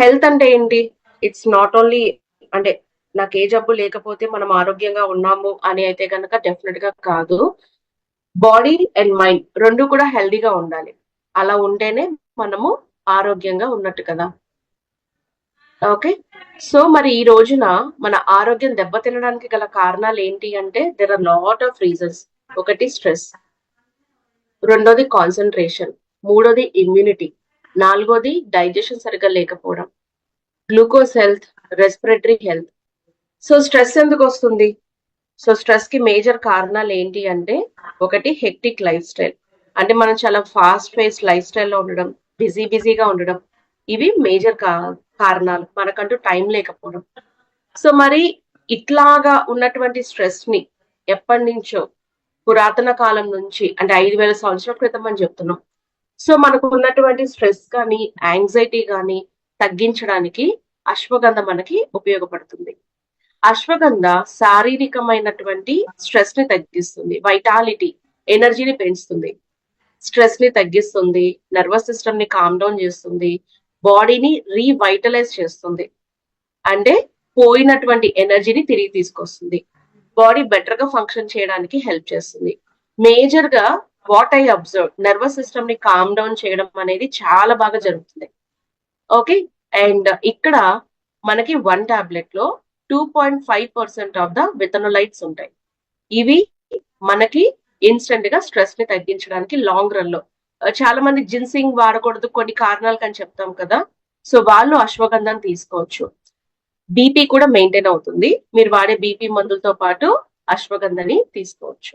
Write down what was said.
Health అంటే ఏంటి? It's not only అంటే నాకు ఏ జబ్బు లేకపోతే మనం ఆరోగ్యంగా ఉన్నాము అని అయితే గనక డెఫినెట్ గా కాదు. బాడీ అండ్ మైండ్ 2 కూడా హెల్తీగా ఉండాలి. అలా ఉంటేనే మనము ఆరోగ్యంగా ఉన్నట్టు కదా! ఓకే. సో, మరి ఈ రోజున మన ఆరోగ్యం దెబ్బతినడానికి గల కారణాలేంటి అంటే, there are lot of reasons. ఒకటి స్ట్రెస్, రెండోది కాన్సంట్రేషన్, మూడోది ఇమ్యూనిటీ, నాలుగోది డైజెషన్ సరిగ్గా లేకపోవడం, glucose health, respiratory health. So, stress ఎందుకొస్తుంది? సో, స్ట్రెస్‌కి మేజర్ కారణాలేంటి అంటే, ఒకటి హెక్టిక్ లైఫ్ స్టైల్. అంటే మనం చాలా ఫాస్ట్ పేస్డ్ లైఫ్ స్టైల్‌లో ఉండడం, బిజీగా ఉండడం. ఇవి మేజర్ కారణాలు. మనకంటూ టైం లేకపోవడం. సో, మరి ఇట్లాగా ఉన్నటువంటి స్ట్రెస్‌ని ఎప్పటినుంచో పురాతన కాలం నుంచి అంటే 5,000 సంవత్సరాల క్రితం అని చెప్తున్నాం. సో, మనకు ఉన్నటువంటి స్ట్రెస్ గాని, యాంగ్జైటీ గాని తగ్గించడానికి అశ్వగంధ మనకి ఉపయోగపడుతుంది. అశ్వగంధ శారీరకమైనటువంటి స్ట్రెస్ ని తగ్గిస్తుంది. వైటాలిటీ, ఎనర్జీని పెంచుతుంది. స్ట్రెస్ ని తగ్గిస్తుంది. నర్వస్ సిస్టమ్ ని కామ్ డౌన్ చేస్తుంది. బాడీని రీవైటలైజ్ చేస్తుంది. అంటే పోయినటువంటి ఎనర్జీని తిరిగి తీసుకొస్తుంది. బాడీ బెటర్ గా ఫంక్షన్ చేయడానికి హెల్ప్ చేస్తుంది. మేజర్ గా what I observe nervous system ని కామ్ డౌన్ చేయడం అనేది చాలా బాగా జరుగుతుంది. ఓకే. అండ్ ఇక్కడ మనకి 1 టాబ్లెట్ లో 2.5% ఆఫ్ ద విథనోలైట్స్ ఉంటాయి. ఇవి మనకి ఇన్స్టెంట్ గా స్ట్రెస్ ని తగ్గించడానికి లాంగ్ రన్ లో చాలా మంది జిన్సింగ్ వాడకూడదు కొన్ని కారణాలకు అని చెప్తాం కదా. సో వాళ్ళు అశ్వగంధం తీసుకోవచ్చు. బీపీ కూడా మెయింటైన్ అవుతుంది. మీరు వాడే బీపీ మందులతో పాటు అశ్వగంధని తీసుకోవచ్చు.